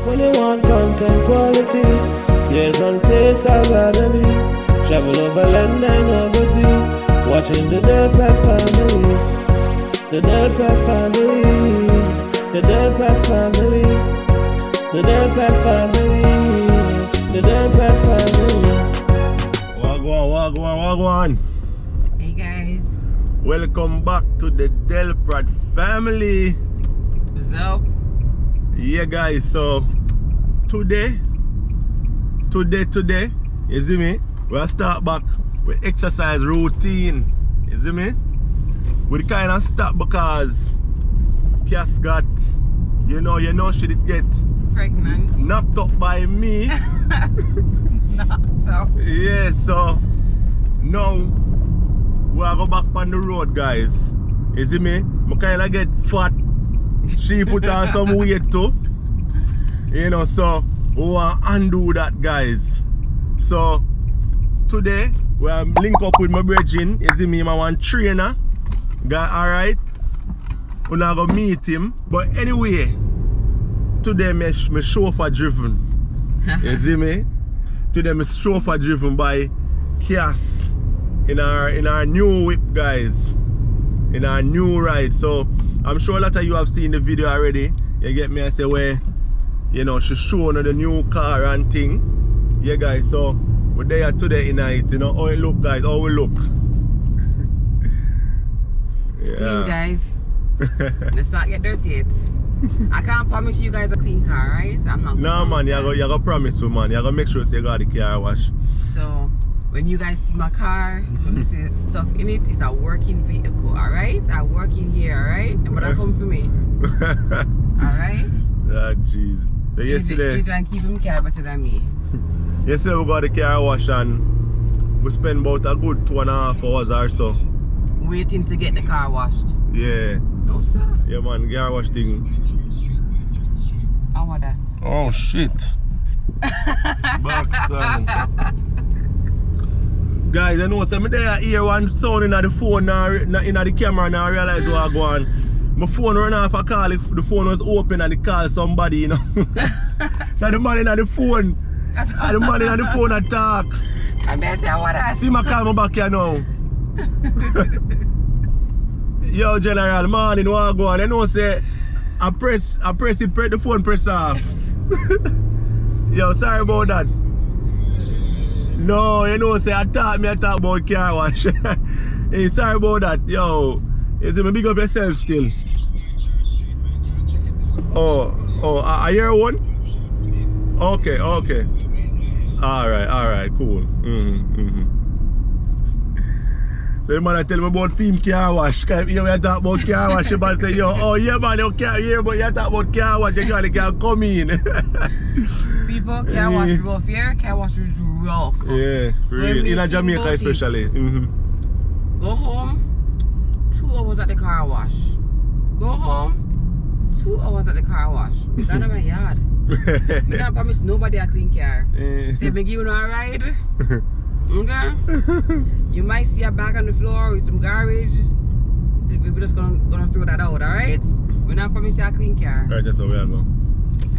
When you want content quality, there's one place I gotta be. Travel over land and overseas, watching the Delpet family. The Delpet family. The Delpet family. The Delpet family. The Delpet family. Wagwan. Hey guys. Welcome back to the Delpet family. What's up? Yeah guys, so today, you see me? We'll start back with exercise routine. You see me? We kind of stop because Cass got, you know she did get Pregnant. knocked up by me. Knocked up. Yeah, so now we'll go back on the road guys. You see me? I kind of get fat. She put on some weight too. You know, so we want to undo that guys. So today we are link up with my brethren. You see me, my one trainer. Alright? We're not gonna meet him. But anyway, today me chauffeur driven. You see me? Today me chauffeur driven by Cass in our new whip guys. In our new ride. So I'm sure a lot of you have seen the video already. You get me? I say where, you know, she's showing the new car and thing. Yeah guys, so we're there today in it, you know. How it look guys, how we look. It's clean guys. Let's not get dirty. I can't promise you guys a clean car, right? I'm not. No man, you gotta promise you man. You gotta make sure you got the car wash. So when you guys see my car, when you see stuff in it, it's a working vehicle, alright? I work in here, alright? And but I come for me. Alright? Ah jeez. So yesterday you try and keep him car better than me. Yesterday we got the car wash and we spent about a good 2.5 hours or so. Waiting to get the car washed. Yeah. No sir. Yeah man, car wash thing. How was that? Oh shit. Back son. Guys, I know some there hear one sound in the phone now, in the camera now I realize what go on. My phone run off a call if the phone was open and they call somebody, you know. So the man in the phone. And the man in the phone attack. I better say what I see my call me back here now. Yo General, morning what go on? You know say I press the phone press off. Yo, sorry about that. No, you know say I talk about car wash. Hey, sorry about that. Yo, you see me big up yourself still. I hear one? Okay. Alright, cool. So the man tell me about film car wash. Cause you talk about car wash, you say, yo, oh yeah man, you can't hear, but you talk about car wash, you can't come in. People, car wash rough here, car wash is rough. Yeah, real. In Jamaica especially. Go home, 2 hours at the car wash. Go home, 2 hours at the car wash. That's not my yard. I don't promise nobody a clean car. Say me give you a ride. Okay? You might see a bag on the floor with some garbage. We're just gonna throw that out, alright? We're not promising a clean car. Alright, that's how we are going.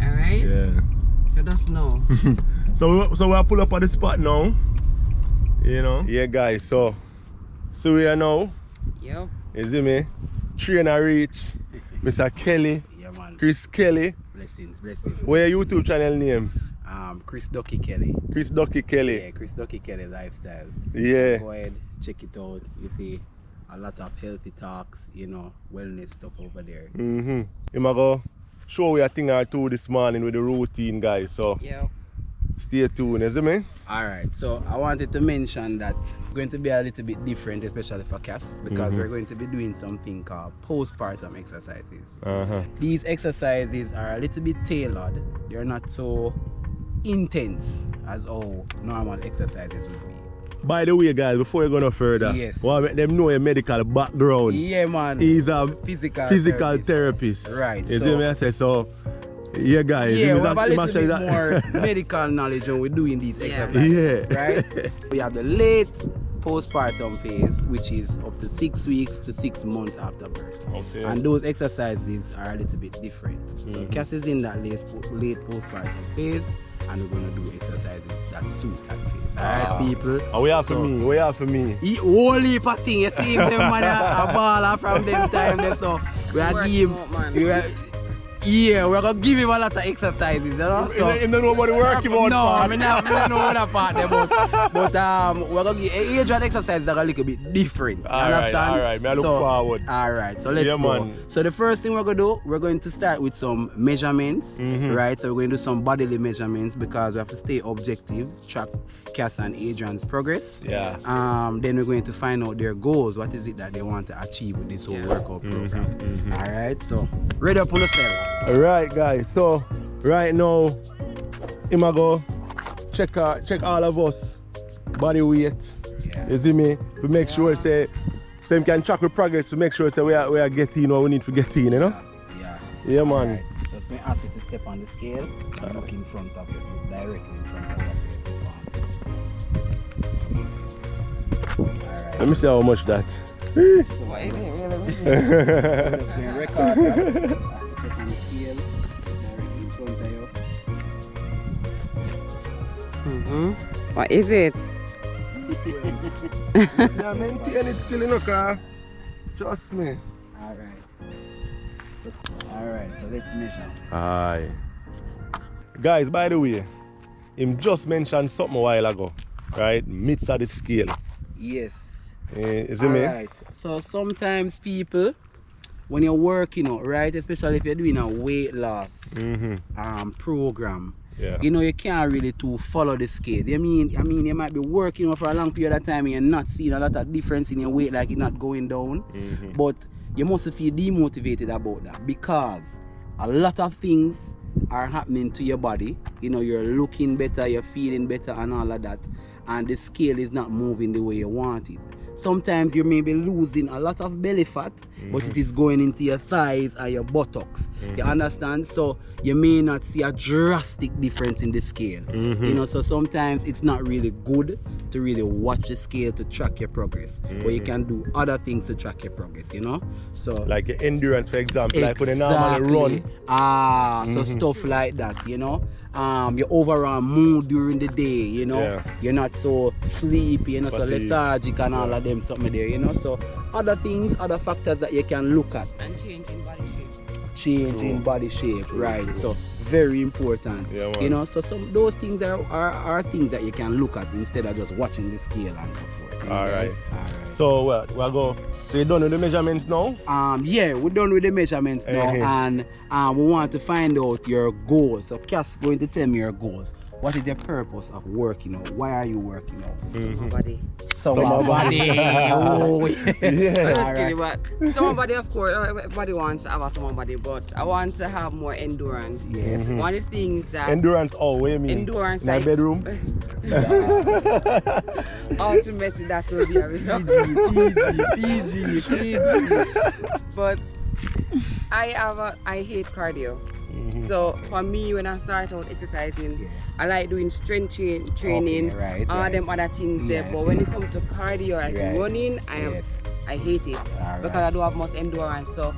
Alright? Yeah. So just know. So we'll pull up at the spot now. You know? Yeah guys, so we are now. Yep. You see me? Trainer reach. Mr. Kelly. Yeah man. Chris Kelly. Blessings. What's your YouTube channel name? Chris Ducky Kelly. Chris Ducky Kelly. Yeah, Chris Ducky Kelly Lifestyle. Yeah. Go ahead, check it out. You see a lot of healthy talks, you know, wellness stuff over there. I'm gonna go show you a thing or two this morning with the routine guys. So Yep. stay tuned, you see me? Alright, so I wanted to mention that it's going to be a little bit different, especially for Cass, because we're going to be doing something called postpartum exercises. These exercises are a little bit tailored. They're not so intense as all normal exercises would be. By the way guys, before you go no further, yes, well, let them know your medical background. Yeah man. He's a physical therapist. Right. You see me I say so. Yeah guys, yeah, we have a little bit more medical knowledge when we're doing these exercises. Yeah. Right? We have the late, postpartum phase, which is up to 6 weeks to 6 months after birth. Okay. And those exercises are a little bit different. So Cass is in that late postpartum phase, and we're gonna do exercises that suit that phase. Alright, people. And we have for me. We have for me. He whole heap of thing. You see them man a baller from them time there, so we are give we're gonna give him a lot of exercises, you know. So You don't know about the working out. no, I mean I don't know that part there, but we're gonna give age and exercises that are a little bit different. Alright, alright, I look forward. Alright, so let's go. Man. So the first thing we're gonna do, we're going to start with some measurements, right? So we're going to do some bodily measurements because we have to stay objective, track Cass and Adrian's progress. Yeah. Then we're going to find out their goals. What is it that they want to achieve with this whole workout program? Alright, so ready up on yourself. Alright guys, so right now I'm gonna go check all of us body weight. Yeah. You see me? To make sure say we can track the progress, to make sure say we are getting what we need to get in, you know? Yeah man. Right. So it's going to ask you to step on the scale and look in front of you, directly in front of you. Alright. Let me see how much that. What is it really? So let's go and record that. Step on the scale, directly in front of you. What is it? Yeah, maintain it still in the car. Trust me. Alright, so let's measure. Aye. Guys, by the way, him just mentioned something a while ago, right? Midst of the scale. Yes. Is it me? Alright. So sometimes people, when you're working out, right, especially if you're doing a weight loss program, you know, you can't really follow the scale. I mean you might be working out for a long period of time and you're not seeing a lot of difference in your weight, like it's not going down. But you must feel demotivated about that because a lot of things are happening to your body. You know, you're looking better, you're feeling better and all of that, and the scale is not moving the way you want it. Sometimes you may be losing a lot of belly fat, but it is going into your thighs and your buttocks. You understand? So you may not see a drastic difference in the scale. You know, so sometimes it's not really good to really watch the scale to track your progress. But you can do other things to track your progress, you know? So like your endurance, for example, like when you normally run. So stuff like that, you know? Your overall mood during the day, you know? You're not so sleepy, you know, so lethargic and all of them something there, you know? So other things, other factors that you can look at. And changing body shape. Changing body shape, right? So very important, you know? So some those things are things that you can look at instead of just watching the scale and so forth. Alright. So so you're done with the measurements now? Yeah, we're done with the measurements now, and we want to find out your goals. So Cass going to tell me your goals. What is your purpose of working out? Why are you working out? Somebody. Somebody. Oh, yeah. But somebody, of course, everybody wants to have somebody, but I want to have more endurance. Yes. One of the things that endurance, what do you mean? Endurance. In my bedroom? Ultimately, that will be a result. PG. But I hate cardio. So for me, when I start out exercising, I like doing strength training, all them other things there. But when it comes to cardio, like running, I hate it because I don't have much endurance. So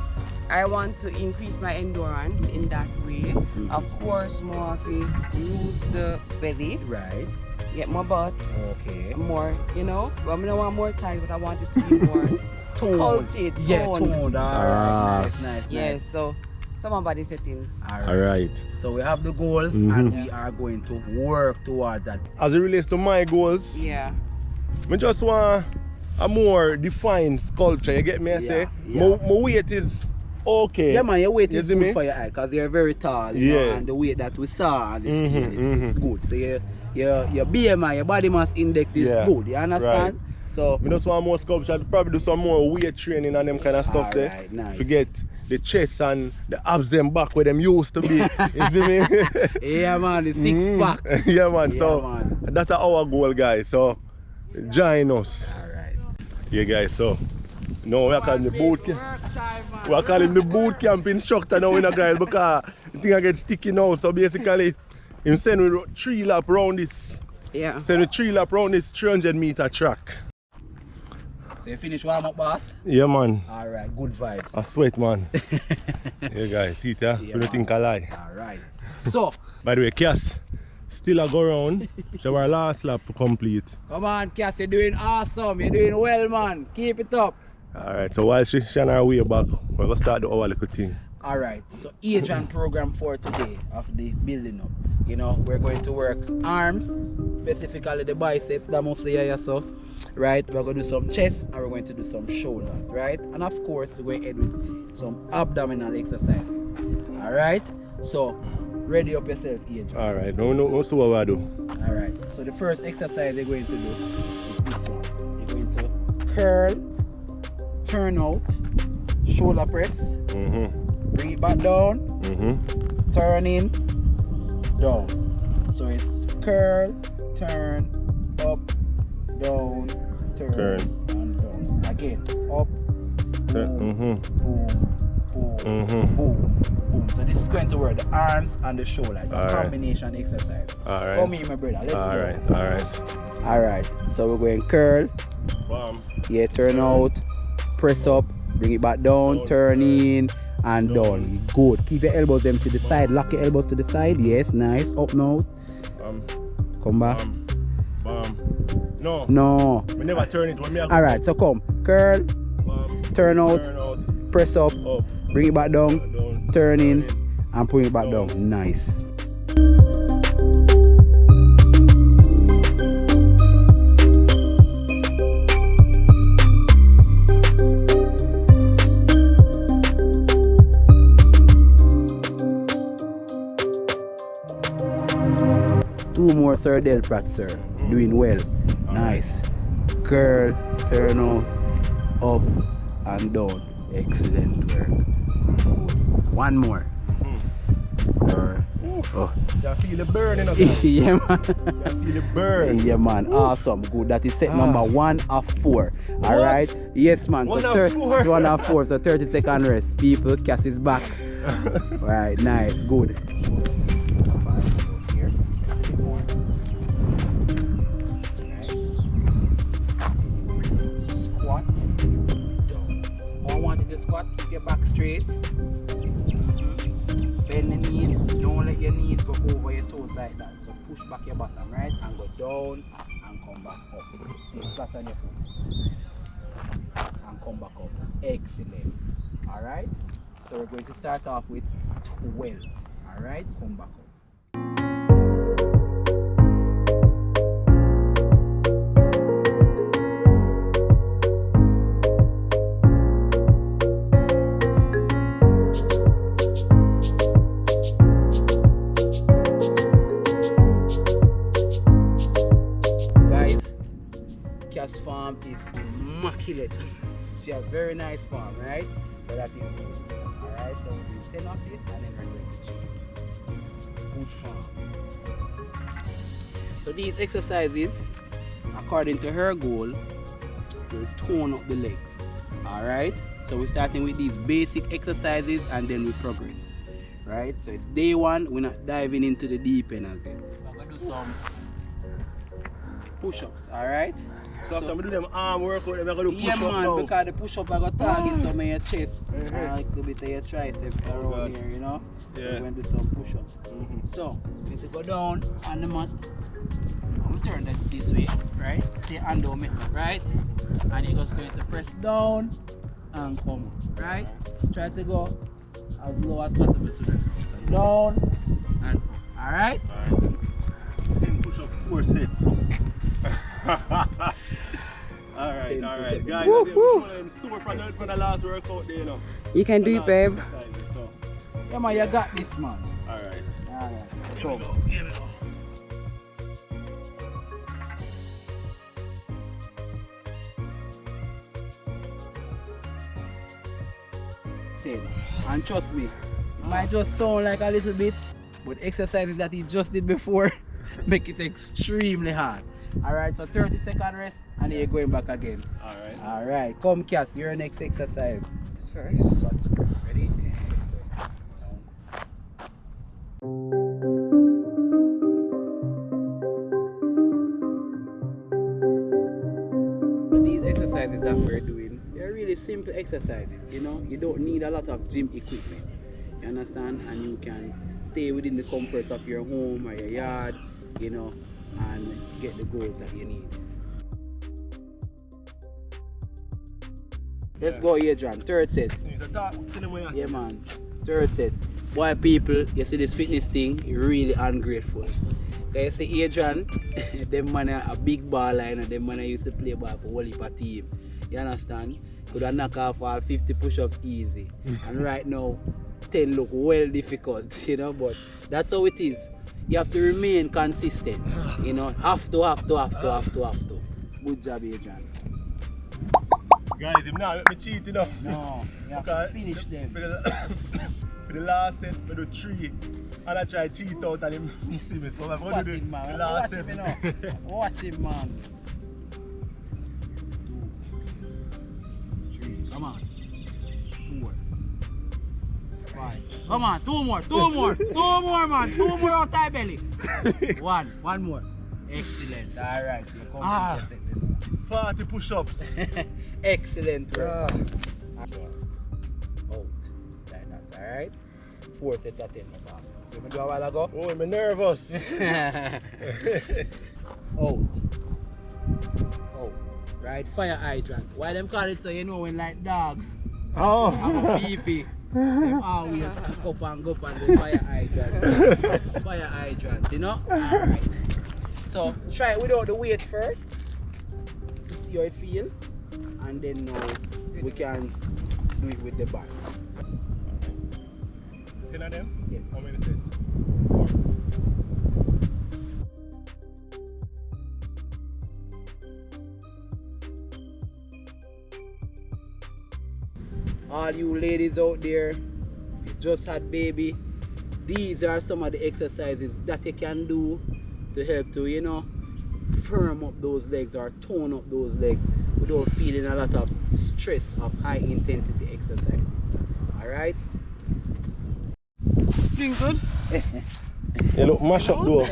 I want to increase my endurance in that way. Of course, more of it, lose the belly. Get my butt. More, you know. Well, I don't want more tight, but I want it to be more toned. Toned. Nice. Yes, so some body settings. Alright. So we have the goals and we are going to work towards that. As it relates to my goals, I just want a more defined sculpture. You get me? I say my weight is okay. Yeah man, your weight is good for your height because you're very tall, you know, and the weight that we saw on the scale it's good. So your BMI, your body mass index is good, you understand? So I just want more sculpture, probably do some more weight training and them kind of stuff there. Nice. Forget the chest and the abs them back where them used to be. You see me? Yeah man, the six pack. Yeah man, so that's our goal guys. So join us. Alright. Yeah guys, so no, we are calling the boot camp. We are calling the boot camp instructor now, you know, guys, because the thing I get sticky now. So basically, him send me 3 laps around this. Send me 3 laps around this 300-meter track. So you finish warm up, boss? Yeah, man. Alright, good vibes. I sweat, man. Yeah, guys, see it, yeah? You don't think I lie. Alright. So, by the way, Cass, still a go round. So our last lap to complete. Come on, Cass, you're doing awesome. You're doing well, man. Keep it up. Alright, so while she's on her way back, we're going to start the our little thing. Alright, so age and program for today of the building up. You know, we're going to work arms, specifically the biceps, that mostly here, so. Right, we're going to do some chest and we're going to do some shoulders, right? And of course, we're going to end with some abdominal exercises. Alright, so ready up yourself, Age. Alright, no, so what we do. Alright, so the first exercise you're going to do is this one. You're going to curl, turn out, shoulder press, bring it back down, turn in, down. So it's curl, turn, up, down, turn, and down. Again, up, boom, boom, boom, boom. So this is going to work the arms and the shoulders. It's a combination exercise. Alright. Come here, my brother. Let's go. Alright. Alright. So we're going curl. Bam. Yeah, turn out, press up, bring it back down, turn in, and down. Good. Keep your elbows them to the side. Lock your elbows to the side. Yes, nice. Up now. Come back. Bam. No. No. We never turn it when me. Alright, so come. Curl, turn out, press up, bring it back down, turn in, and bring it back down. Nice. Two more Sir Del Pratt, sir. Doing well. Nice. Curl, turn out, up and down. Excellent work. One more. Oh. You feel the burn in us. Yeah, man. You feel the burn. Yeah, man. Awesome. Good. That is set number 1 of 4. Alright? Yes, man. One So of 4. 1 of 4. So 30-second rest. People, Cass is back. Right. Nice. Good. Squat. Down. More wanted to squat. Keep your back straight. Bend the knees, don't let your knees go over your toes like that. So push back your bottom, right? And go down and come back up. Stay flat on your foot. And come back up. Excellent. Alright? So we're going to start off with 12. Alright? Come back up. Farm is immaculate. She has very nice farm, right? So that is good. Alright, so we do 10 of this and then we're going to check. Good farm. So these exercises, according to her goal, will tone up the legs. Alright? So we're starting with these basic exercises and then we progress. Right? So it's day 1, we're not diving into the deep end as it. We're gonna do some push-ups, alright? So after we do them arm workout, we're going to do push-up man, now. because the push-up I got target some of your chest and a little bit of your triceps around here, you know? Yeah. So we're going to do some push-ups. So, you need to go down on the mat. I'm turn that this way, right? See your hand don't mess up, right? And you're just going to press down and come, right? Try to go as low as possible to the so down and alright? Alright. Then push up 4 sets. Alright, guys. I'm super proud for the last workout there, you know. You can do it, babe. So. Yeah, man, you got this, man. Alright. Here we go. Here we go. And trust me, it might just sound like a little bit, but exercises that he just did before make it extremely hard. Alright, so 30-second rest and then you're going back again. Alright, come Cass, your next exercise. Squats first. Ready? Let's go. These exercises exercises that we're doing, they're really simple exercises, you know. You don't need a lot of gym equipment, you understand? And you can stay within the comforts of your home or your yard, you know, and get the goals that you need. Let's go, Adrian. Third set. Yeah, man. Third set. Boy, people, you see this fitness thing, really ungrateful. You see Adrian, them man are a big baller, you know, them man used to play ball for whole heap of team. You understand? Could have knock off all 50 push-ups easy. And right now, 10 look well difficult, you know, but that's how it is. You have to remain consistent, you know. Have to. Good job, Adrian. Guys, him now let me cheat, you know. No, you have to finish them. For the last set, I do 3 and I try to cheat out and him see me. So I'm going to do the last set. Watch him, man. 2, 3, come on. 4, 5. Come on, 2 more, 2 more, man. 2 more out of belly. 1 more. Excellent. All right, you come to the second. 40 push-ups. Excellent work. Out. Like that, alright? 4 sets of 10 now. See me do a while ago? Oh, I'm nervous. Out. Right, fire hydrant. Why them call it so you know when like dog? Oh. I'm a pee-pee. Them always kick up and go up on the fire hydrant. Fire hydrant, you know? Alright. So try it without the weight first. See how it feels. And then now we can do it with the bar. 10 of them? Yes. How many sets? 4. All you ladies out there, you just had baby, these are some of the exercises that you can do to help to, you know, firm up those legs or tone up those legs without feeling a lot of stress of high intensity exercises. Alright? Doing good? You look mash up though.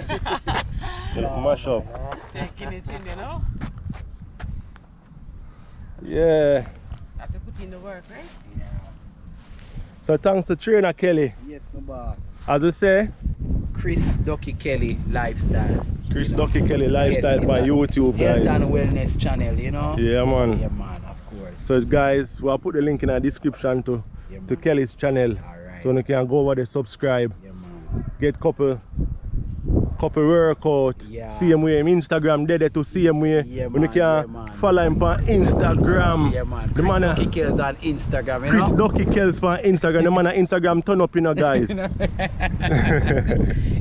You look mash up. Taking it in, you know? Yeah. Have to put in the work, right? Yeah. So thanks to trainer Kelly. Yes, my boss. As we say, Chris Ducky Kelly Lifestyle. Chris Ducky Kelly Lifestyle Yes, on YouTube, Health guys. and wellness channel, you know? Yeah, man. Yeah, man, of course. So guys, we'll put the link in the description to Kelly's channel. Alright. So you can go over there, subscribe, Yeah, man. get couple workout. Yeah. See him with him Instagram there to see him with. Yeah, when you man, can yeah, man. follow him on Instagram. Yeah, man. The Chris man Ducky Kells on Instagram, you Chris know? Ducky Kells on Instagram. The man on Instagram turn up, you know, guys.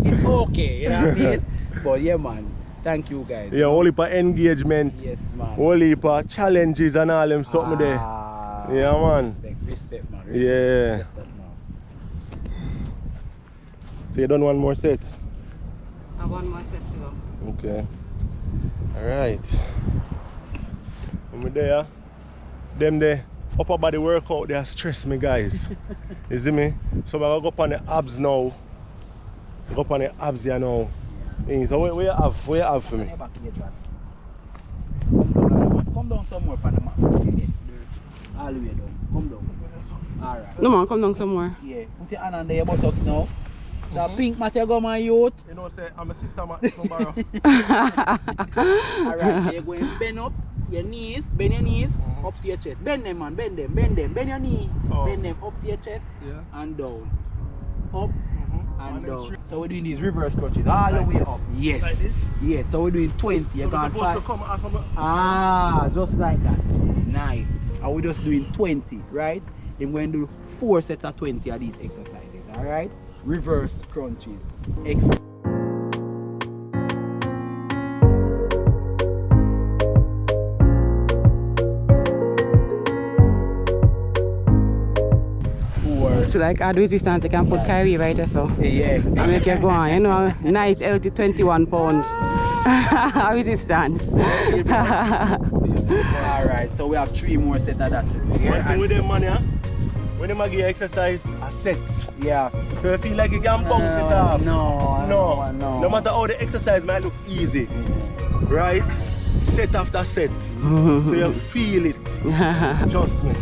It's okay, you know what I mean? But yeah, man. Thank you, guys. Yeah, only for engagement, Yes, man. only for challenges and all them something there. Yeah, man. Respect, man. Yeah. Yes, sir, man. So you done one more set? I have 1 more set to go. Okay. Alright. When we're there, them the upper body workout, they stress me, guys. You see me? So we're gonna go up on the abs now. Go up on the abs here now. So where you have for me? Come down some more, Panama. All the way down. Come down. Alright. No man, come down some more. Yeah. Put your hand under your buttocks now. So pink matter go my youth. You know, say I'm a sister, man. Tomorrow. Alright, so you're going to bend up your knees, bend your knees up to your chest. Bend them, man, bend them. Bend your knee, bend them up to your chest and down. Up and down. So we're doing these reverse crunches all the way up. Yes. Like this? Yes, so we're doing 20. So You can't supposed to come off of Ah, just like that. Nice. And we're just doing 20, right? Then we're going to do 4 sets of 20 of these exercises, alright? Reverse crunches. Excellent. So like add resistance, you can put Kyrie right there, so. Yeah. And make you go on, you know, nice healthy 21 pounds. Resistance. Alright, so we have 3 more sets of that to do. One thing with them, man, yeah? When them give exercise, a set. Yeah. So you feel like you can bounce it off. No. No matter how the exercise might look easy, right? set after set. So you feel it. Trust me.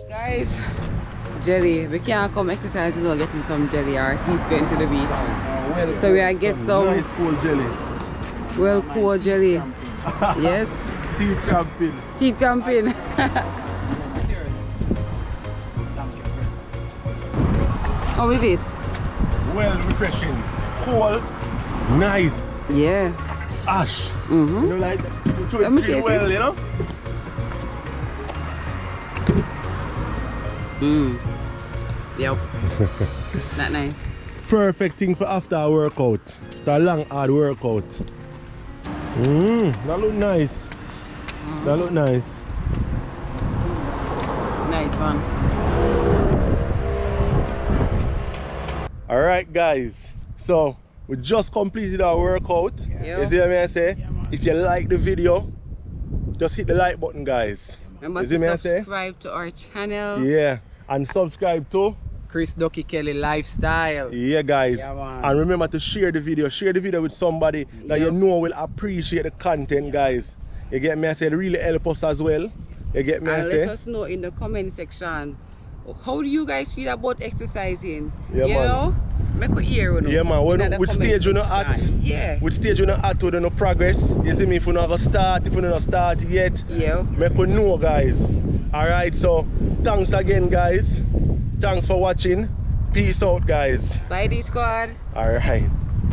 Guys, jelly. We can't come exercise without getting some jelly, or he's going to the beach. So we are get some nice cold jelly. well cool jelly. Yes. Teeth cramping. Teeth cramping. How is it? Well refreshing. Cold. Nice. Yeah. Ash. Mm-hmm. You know, like Let me it taste well, it. you know? Yep. Not nice. Perfect thing for after a workout. The long hard workout. That look nice. That look nice. Nice one. Alright guys. So we just completed our workout. Yeah. You see what I say? If you like the video, just hit the like button guys. Remember You see to me I say? subscribe to our channel. Yeah. And subscribe too. Chris Ducky Kelly lifestyle. Yeah guys, Yeah, man. and remember to share the video with somebody that you Yep. know will appreciate the content guys. You get me I say, really help us as well. You get me I And say? let us know in the comment section, how do you guys feel about exercising? Yeah, you man. know? Make a hear with Yeah man, which stage you know at? Yeah. Which stage you know at with no progress? You see me, if you not gonna start, if you not start yet, Yeah. make we know guys. Alright, so thanks again guys. Thanks for watching. Peace out guys. Bye D squad. Alright.